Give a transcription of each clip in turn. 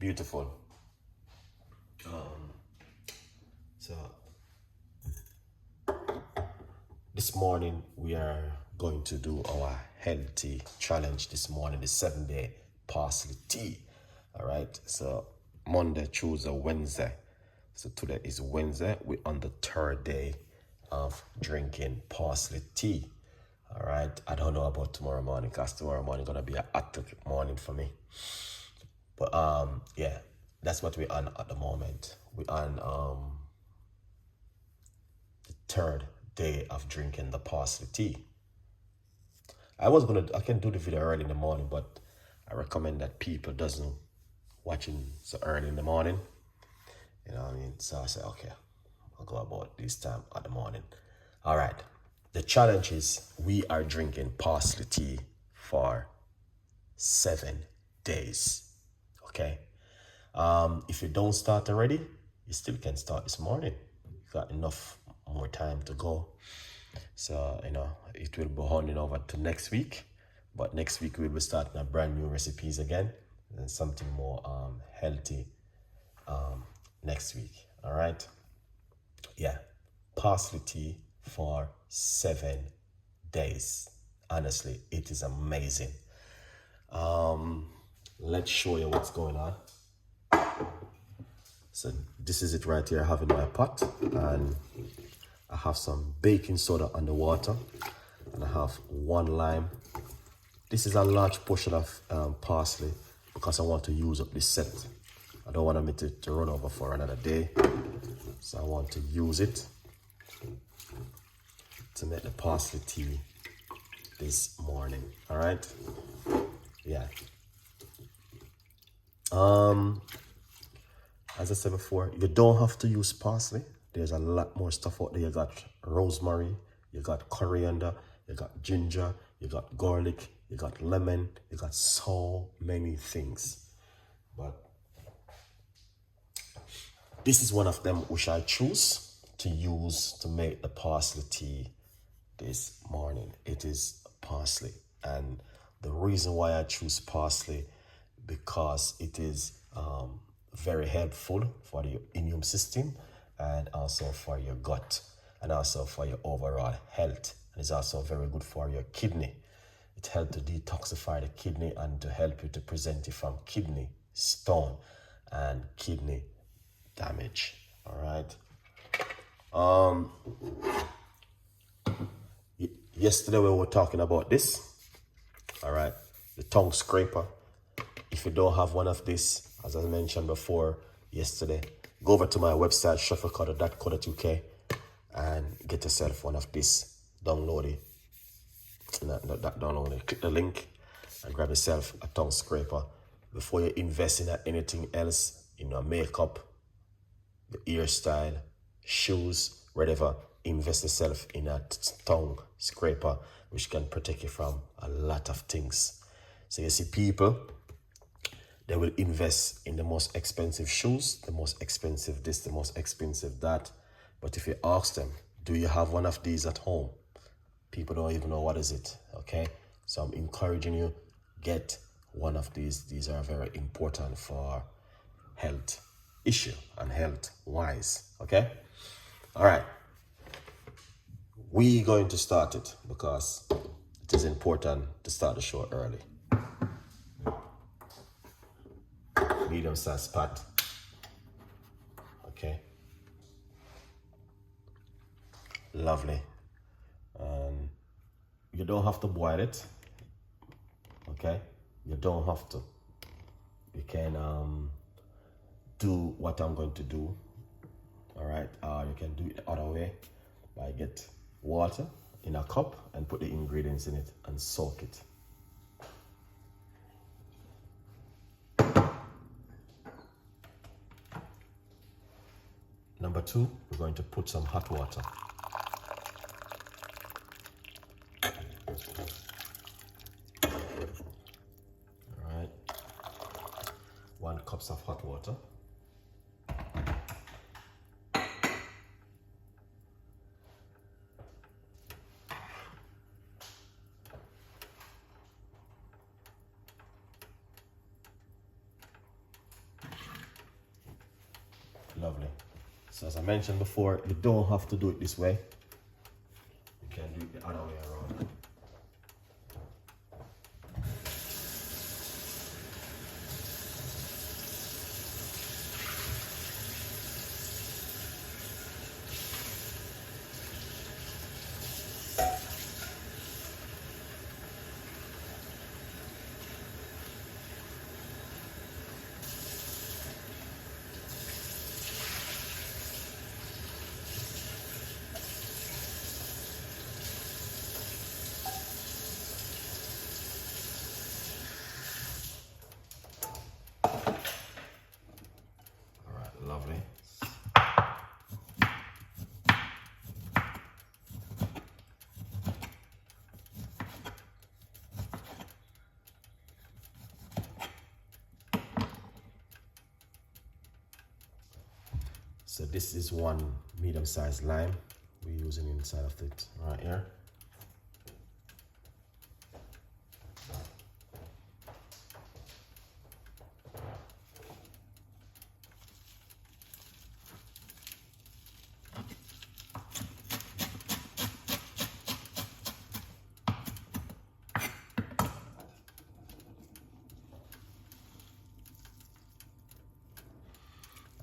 Beautiful. So this morning we are going to do our healthy challenge this morning, the 7-day parsley tea. All right. So Monday, Tuesday, Wednesday. So today is Wednesday. We're on the 3rd day of drinking parsley tea. All right. I don't know about tomorrow morning because tomorrow morning gonna be a active morning for me. But yeah, that's what we're on at the moment. We're on the 3rd day of drinking the parsley tea. I can do the video early in the morning, but I recommend that people doesn't watching so early in the morning. You know what I mean? So I say, okay, I'll go about this time at the morning. All right. The challenge is we are drinking parsley tea for 7 days. Okay. If you don't start already, you still can start this morning. You got enough more time to go. So, you know, it will be holding over to next week. But next week we'll be starting a brand new recipes again and something more healthy next week. All right. Yeah. Parsley tea for 7 days. Honestly, it is amazing. Let's show you what's going on. So this is it right here. I have in my pot, and I have some baking soda on the water, and I have 1 lime. This is a large portion of parsley because I want to use up this set. I don't want it to run over for another day, so I want to use it to make the parsley tea this morning. All right. Yeah. As I said before, you don't have to use parsley. There's a lot more stuff out there. You got rosemary, you got coriander, you got ginger, you got garlic, you got lemon, you got so many things. But this is one of them which I choose to use to make the parsley tea this morning. It is parsley. And the reason why I choose parsley, because it is very helpful for the immune system and also for your gut and also for your overall health. And it's also very good for your kidney. It helps to detoxify the kidney and to help you to prevent you from kidney stone and kidney damage. All right. Yesterday we were talking about this. All right. The tongue scraper. If you don't have one of this, as I mentioned before yesterday, go over to my website, chefcook.co.uk, and get yourself one of this. Download it. Not download it. Click the link and grab yourself a tongue scraper. Before you invest in anything else, you know, makeup, the hairstyle, shoes, whatever, invest yourself in a tongue scraper, which can protect you from a lot of things. So you see people, they will invest in the most expensive shoes, the most expensive this, the most expensive that. But if you ask them, do you have one of these at home? People don't even know what is it, okay? So I'm encouraging you, get one of these. These are very important for health issue and health wise, okay? All right. We're going to start it because it is important to start the show early. Medium size pot. Okay. Lovely. You don't have to boil it. Okay. You don't have to. You can do what I'm going to do. All right. You can do it the other way by get water in a cup and put the ingredients in it and soak it. Number 2, we're going to put some hot water. All right. 1 cup of hot water. Lovely. So as I mentioned before, you don't have to do it this way. You can do it the other way around. Lovely. So this is one medium-sized lime we're using inside of it right here.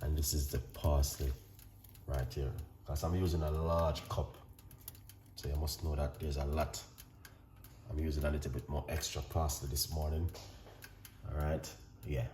And this is the parsley right here, because I'm using a large cup, so you must know that there's a lot. I'm using a little bit more extra parsley this morning. All right, yeah.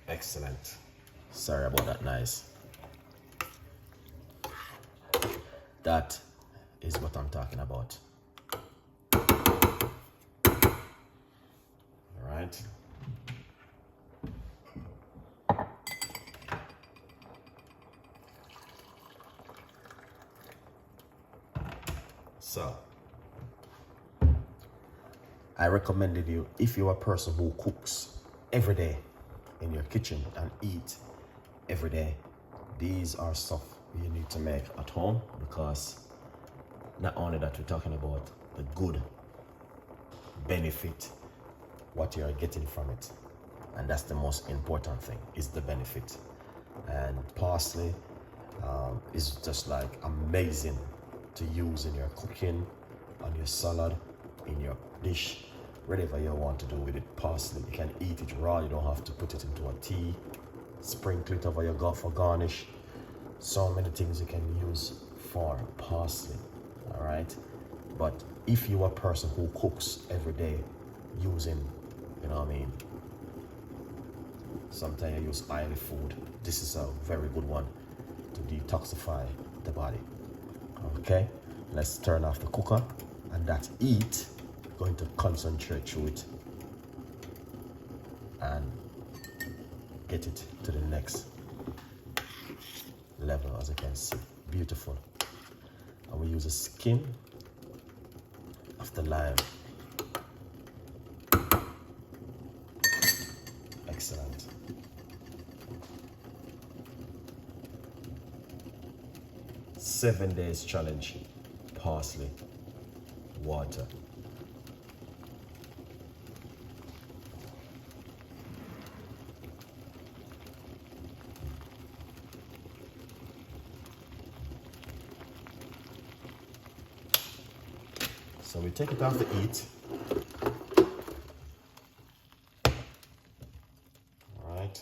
Excellent. Sorry about that noise. That is what I'm talking about. All right. So, I recommended you, if you're a person who cooks every day in your kitchen and eat every day, these are stuff you need to make at home, because not only that, we're talking about the good benefit, what you're getting from it, and that's the most important thing, is the benefit. And parsley is just like amazing to use in your cooking, on your salad, in your dish, whatever you want to do with it. Parsley, you can eat it raw, you don't have to put it into a tea, sprinkle it over your gut for garnish. So many things you can use for parsley. All right, but if you're a person who cooks every day using, you know what I mean, sometimes you use oily food, this is a very good one to detoxify the body. Okay, let's turn off the cooker, and that heat going to concentrate through it and get it to the next level. As you can see, beautiful. And we use the skin of the lime. Excellent. Seven days challenge, parsley, water. So we take it off the heat. All right.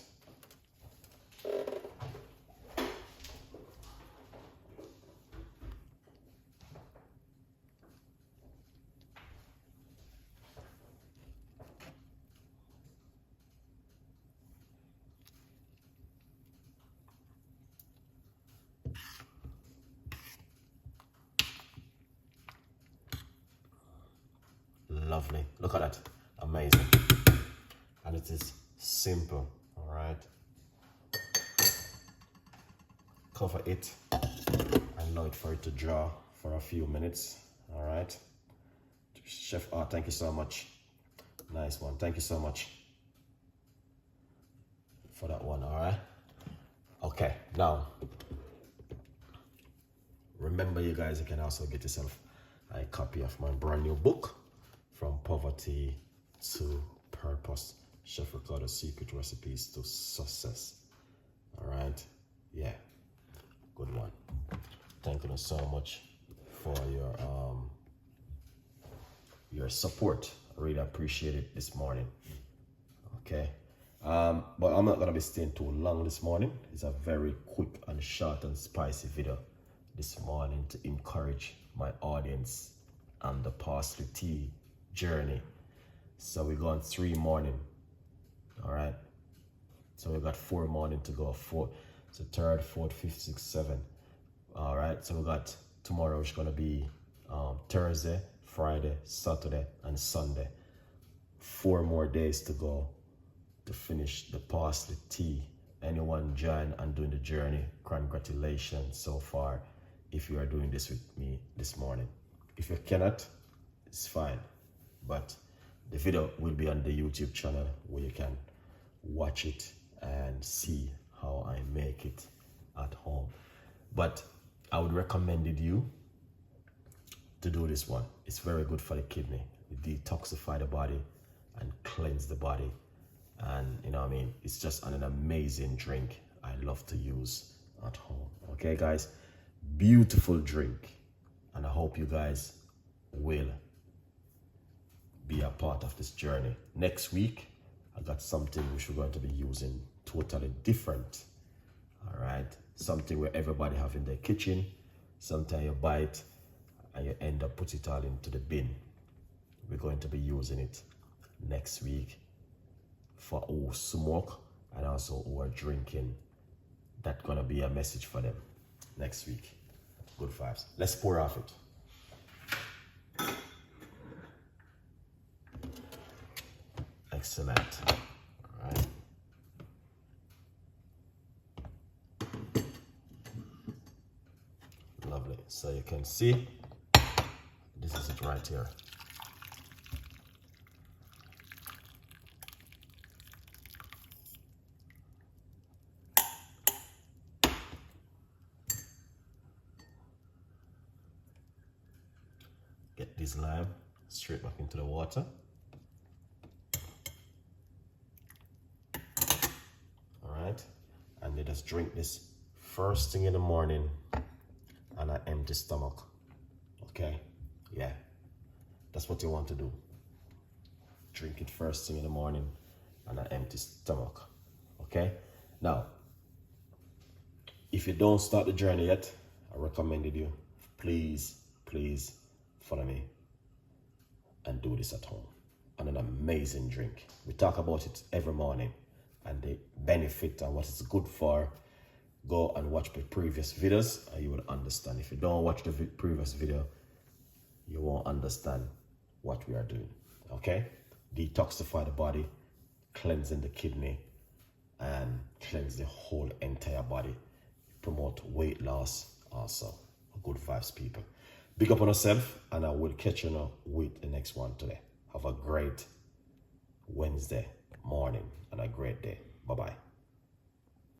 Lovely. Look at that. Amazing. And it is simple. All right. Cover it and allow it for it to draw for a few minutes. All right. Chef Art, thank you so much. Nice one. Thank you so much for that one. All right. Okay. Now, remember, you guys, you can also get yourself a copy of my brand new book, From Poverty to Purpose, Chef Ricardo Secret Recipes to Success. All right. Yeah. Good one. Thank you so much for your support. I really appreciate it this morning. Okay. But I'm not gonna be staying too long this morning. It's a very quick and short and spicy video this morning to encourage my audience on the parsley tea journey. So we're going 3 morning. All right. So we got 4 morning to go. 4. So 3rd, 4th, 5th, 6th, 7th. All right. So we got tomorrow, which is gonna be Thursday, Friday, Saturday, and Sunday. 4 more days to go to finish the parsley tea. Anyone join and doing the journey, congratulations so far if you are doing this with me this morning. If you cannot, it's fine. But the video will be on the YouTube channel where you can watch it and see how I make it at home. But I would recommend you to do this one. It's very good for the kidney. It detoxify the body and cleanse the body. And you know what I mean? It's just an amazing drink I love to use at home. Okay, guys? Beautiful drink. And I hope you guys will be a part of this journey. Next week, I got something which we're going to be using totally different. All right? Something where everybody have in their kitchen. Sometimes you buy it and you end up put it all into the bin. We're going to be using it next week for who smoke and also who are drinking. That's gonna be a message for them next week. Good vibes. Let's pour off it. Excellent. All right. Lovely. So you can see, this is it right here. Get this lime straight back into the water. All right. And you just drink this first thing in the morning on an empty stomach. Okay? Yeah. That's what you want to do. Drink it first thing in the morning on an empty stomach. Okay? Now, if you don't start the journey yet, I recommended you, please follow me and do this at home. And an amazing drink. We talk about it every morning and the benefit and what it's good for. Go and watch the previous videos and you will understand. If you don't watch the previous video, you won't understand what we are doing. Okay? Detoxify the body, cleansing the kidney, and cleanse the whole entire body. Promote weight loss also. Good vibes, people. Big up on yourself, and I will catch you now with the next one today. Have a great Wednesday morning and a great day. Bye-bye.